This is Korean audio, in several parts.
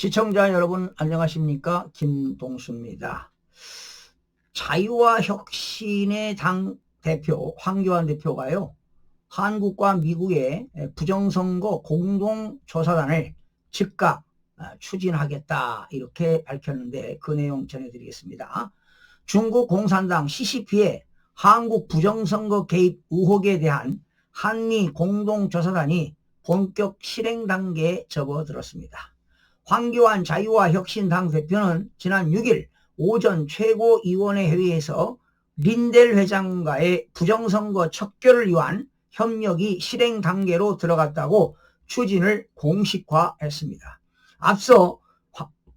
시청자 여러분 안녕하십니까? 김동수입니다. 자유와 혁신의 당 대표 황교안 대표가요, 한국과 미국의 부정선거 공동조사단을 즉각 추진하겠다 이렇게 밝혔는데, 그 내용 전해드리겠습니다. 중국 공산당 CCP의 한국 부정선거 개입 의혹에 대한 한미 공동조사단이 본격 실행 단계에 접어들었습니다. 황교안 자유와 혁신당 대표는 지난 6일 오전 최고위원회 회의에서 린델 회장과의 부정선거 척결을 위한 협력이 실행 단계로 들어갔다고 추진을 공식화했습니다. 앞서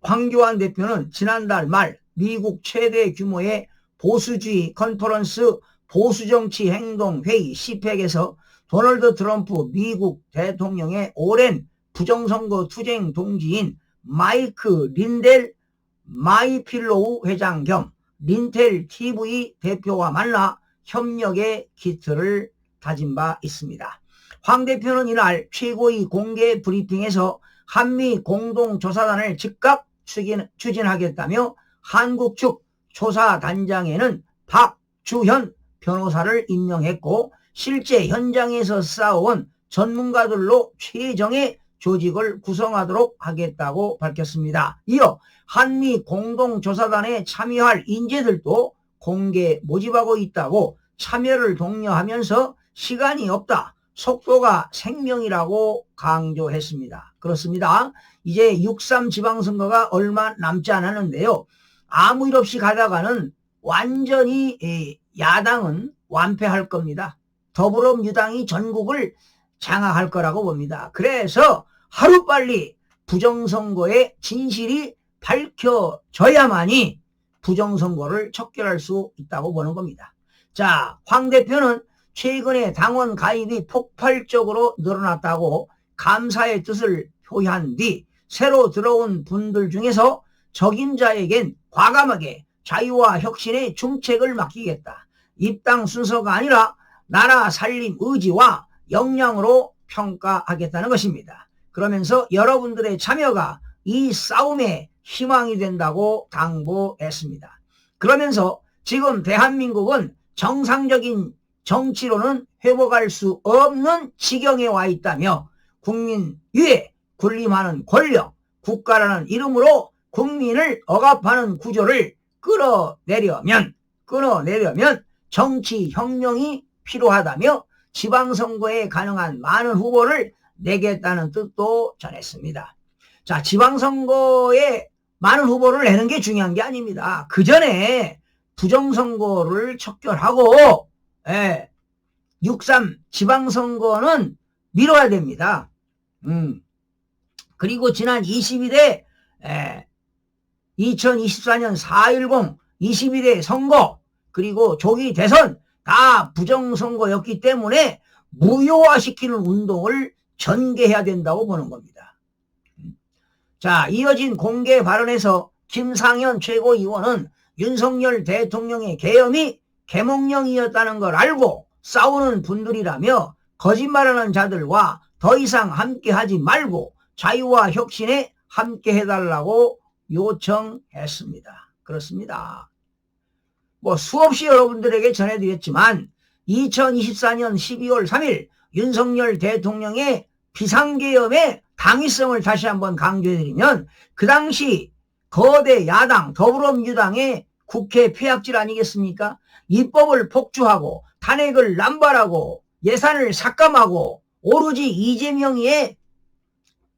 황교안 대표는 지난달 말 미국 최대 규모의 보수주의 컨퍼런스 보수정치 행동 회의 CPEC에서 도널드 트럼프 미국 대통령의 오랜 부정선거 투쟁 동지인 마이크 린델 마이필로우 회장 겸 린텔 TV 대표와 만나 협력의 기틀을 다진 바 있습니다. 황 대표는 이날 최고위 공개 브리핑에서 한미 공동조사단을 즉각 추진하겠다며 한국 측 조사단장에는 박주현 변호사를 임명했고, 실제 현장에서 싸워온 전문가들로 최정예 조직을 구성하도록 하겠다고 밝혔습니다. 이어 한미 공동조사단에 참여할 인재들도 공개 모집하고 있다고 참여를 독려하면서 시간이 없다, 속도가 생명이라고 강조했습니다. 그렇습니다. 이제 6.3 지방선거가 얼마 남지 않았는데요, 아무 일 없이 가다가는 완전히 야당은 완패할 겁니다. 더불어민주당이 전국을 장악할 거라고 봅니다. 그래서 하루빨리 부정선거의 진실이 밝혀져야만이 부정선거를 척결할 수 있다고 보는 겁니다. 자, 황 대표는 최근에 당원 가입이 폭발적으로 늘어났다고 감사의 뜻을 표한 뒤 새로 들어온 분들 중에서 적임자에겐 과감하게 자유와 혁신의 중책을 맡기겠다, 입당 순서가 아니라 나라 살림 의지와 역량으로 평가하겠다는 것입니다. 그러면서 여러분들의 참여가 이 싸움의 희망이 된다고 당부했습니다. 그러면서 지금 대한민국은 정상적인 정치로는 회복할 수 없는 지경에 와 있다며, 국민 위에 군림하는 권력, 국가라는 이름으로 국민을 억압하는 구조를 끊어내려면 정치혁명이 필요하다며 지방선거에 가능한 많은 후보를 내겠다는 뜻도 전했습니다. 자, 지방선거에 많은 후보를 내는 게 중요한 게 아닙니다. 그 전에 부정선거를 척결하고 6.3 지방선거는 미뤄야 됩니다. 그리고 지난 22대 2024년 4.10 22대 선거, 그리고 조기 대선 다 부정선거였기 때문에 무효화시키는 운동을 전개해야 된다고 보는 겁니다. 자, 이어진 공개 발언에서 김상현 최고위원은 윤석열 대통령의 계엄이 계몽령이었다는 걸 알고 싸우는 분들이라며 거짓말하는 자들과 더 이상 함께하지 말고 자유와 혁신에 함께해달라고 요청했습니다. 그렇습니다. 수없이 여러분들에게 전해드렸지만 2024년 12월 3일 윤석열 대통령의 비상계엄의 당위성을 다시 한번 강조해드리면, 그 당시 거대 야당 더불어민주당의 국회 폐악질 아니겠습니까? 입법을 폭주하고 탄핵을 남발하고 예산을 삭감하고 오로지 이재명의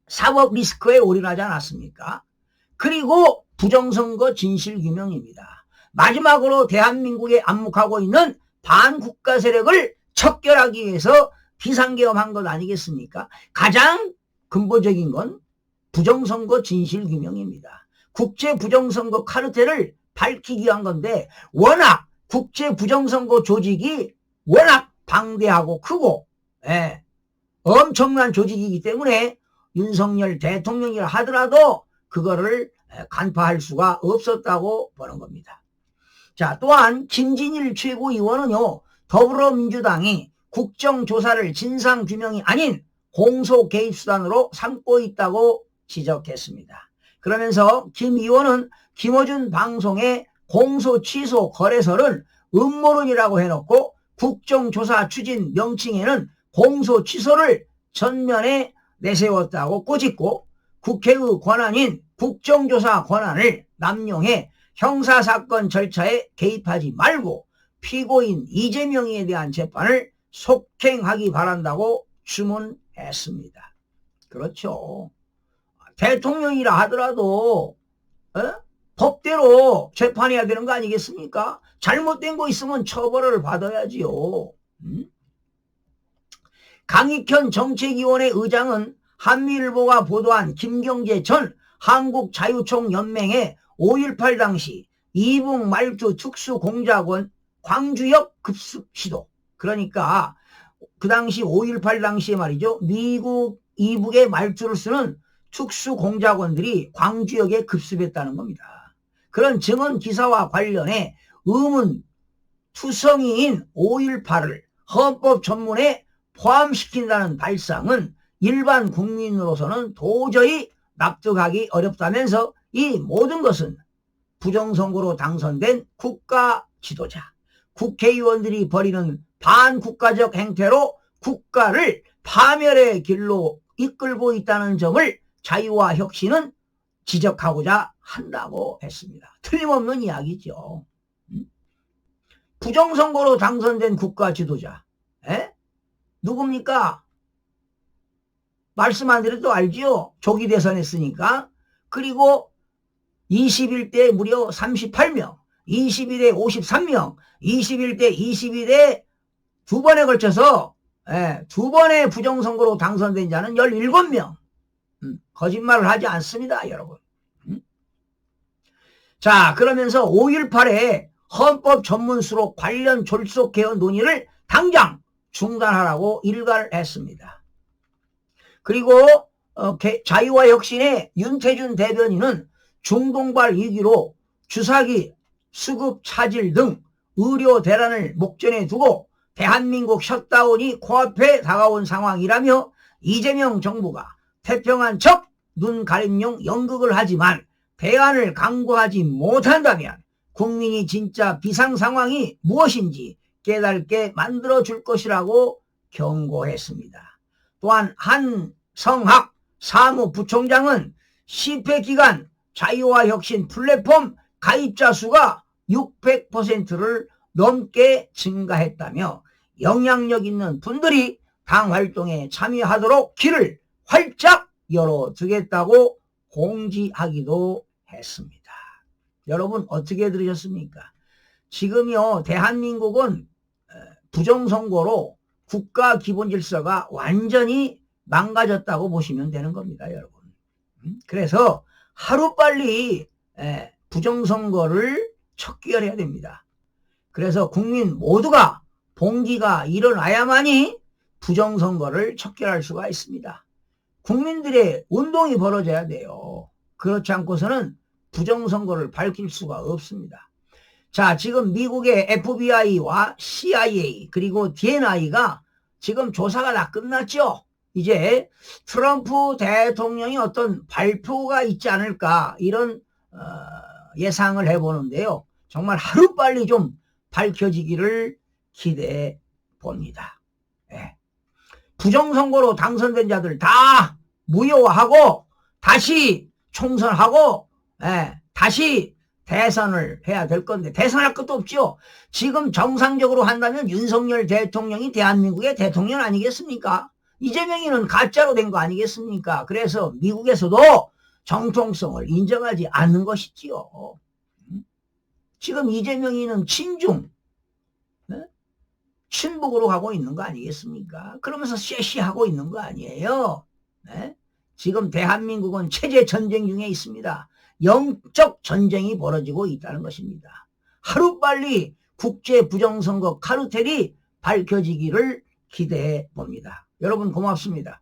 사법 리스크에 올인하지 않았습니까? 그리고 부정선거 진실규명입니다. 마지막으로 대한민국에 암묵하고 있는 반국가 세력을 척결하기 위해서 비상계엄한 것 아니겠습니까? 가장 근본적인 건 부정선거 진실규명입니다. 국제부정선거 카르텔을 밝히기 위한 건데, 워낙 국제부정선거 조직이 워낙 방대하고 크고 엄청난 조직이기 때문에 윤석열 대통령이라 하더라도 그거를 간파할 수가 없었다고 보는 겁니다. 자, 또한 김진일 최고위원은요, 더불어민주당이 국정조사를 진상규명이 아닌 공소 개입 수단으로 삼고 있다고 지적했습니다. 그러면서 김 의원은 김어준 방송의 공소 취소 거래설은 음모론이라고 해놓고 국정조사 추진 명칭에는 공소 취소를 전면에 내세웠다고 꼬집고 국회의 권한인 국정조사 권한을 남용해 형사사건 절차에 개입하지 말고 피고인 이재명에 대한 재판을 속행하기 바란다고 주문했습니다. 그렇죠. 대통령이라 하더라도 법대로 재판해야 되는 거 아니겠습니까? 잘못된 거 있으면 처벌을 받아야지요. 강익현 정책위원회 의장은 한미일보가 보도한 김경재 전 한국자유총연맹의 5.18 당시 이북 말투 특수공작원 광주역 급습 시도, 그러니까 그 당시 5.18 당시에 말이죠, 미국 이북의 말투를 쓰는 특수공작원들이 광주역에 급습했다는 겁니다. 그런 증언 기사와 관련해 의문 투성이인 5.18을 헌법 전문에 포함시킨다는 발상은 일반 국민으로서는 도저히 납득하기 어렵다면서 이 모든 것은 부정선거로 당선된 국가 지도자, 국회의원들이 벌이는 반국가적 행태로 국가를 파멸의 길로 이끌고 있다는 점을 자유와 혁신은 지적하고자 한다고 했습니다. 틀림없는 이야기죠. 부정선거로 당선된 국가 지도자, 누굽니까? 말씀 안 드려도 알지요? 조기 대선했으니까. 그리고 21대 무려 38명, 22대 53명, 21대 22대 두 번에 걸쳐서 두 번의 부정선거로 당선된 자는 17명. 거짓말을 하지 않습니다, 여러분. 자, 그러면서 5.18에 헌법 전문수록 관련 졸속 개헌 논의를 당장 중단하라고 일가를 했습니다. 그리고 자유와 혁신의 윤태준 대변인은 중동발 위기로 주사기, 수급 차질 등 의료 대란을 목전에 두고 대한민국 셧다운이 코앞에 다가온 상황이라며 이재명 정부가 태평한 척 눈 가림용 연극을 하지만 대안을 강구하지 못한다면 국민이 진짜 비상 상황이 무엇인지 깨닫게 만들어줄 것이라고 경고했습니다. 또한 한성학 사무부총장은 집회 기간 자유와 혁신 플랫폼 가입자 수가 600%를 넘게 증가했다며 영향력 있는 분들이 당 활동에 참여하도록 길을 활짝 열어두겠다고 공지하기도 했습니다. 여러분 어떻게 들으셨습니까? 지금요 대한민국은 부정선거로 국가 기본질서가 완전히 망가졌다고 보시면 되는 겁니다, 여러분. 그래서 하루빨리 부정선거를 척결해야 됩니다. 그래서 국민 모두가 봉기가 일어나야만이 부정선거를 척결할 수가 있습니다. 국민들의 운동이 벌어져야 돼요. 그렇지 않고서는 부정선거를 밝힐 수가 없습니다. 자, 지금 미국의 FBI와 CIA 그리고 DNI가 지금 조사가 다 끝났죠. 이제 트럼프 대통령이 어떤 발표가 있지 않을까 이런 예상을 해보는데요. 정말 하루빨리 좀 밝혀지기를 기대해 봅니다. 부정선거로 당선된 자들 다 무효화하고 다시 총선하고 다시 대선을 해야 될 건데 대선할 것도 없죠. 지금 정상적으로 한다면 윤석열 대통령이 대한민국의 대통령 아니겠습니까? 이재명이는 가짜로 된 거 아니겠습니까? 그래서 미국에서도 정통성을 인정하지 않는 것이지요. 지금 이재명이는 친중, 친북으로 가고 있는 거 아니겠습니까? 그러면서 쉐시하고 있는 거 아니에요? 지금 대한민국은 체제 전쟁 중에 있습니다. 영적 전쟁이 벌어지고 있다는 것입니다. 하루빨리 국제 부정선거 카르텔이 밝혀지기를 기대해 봅니다. 여러분 고맙습니다.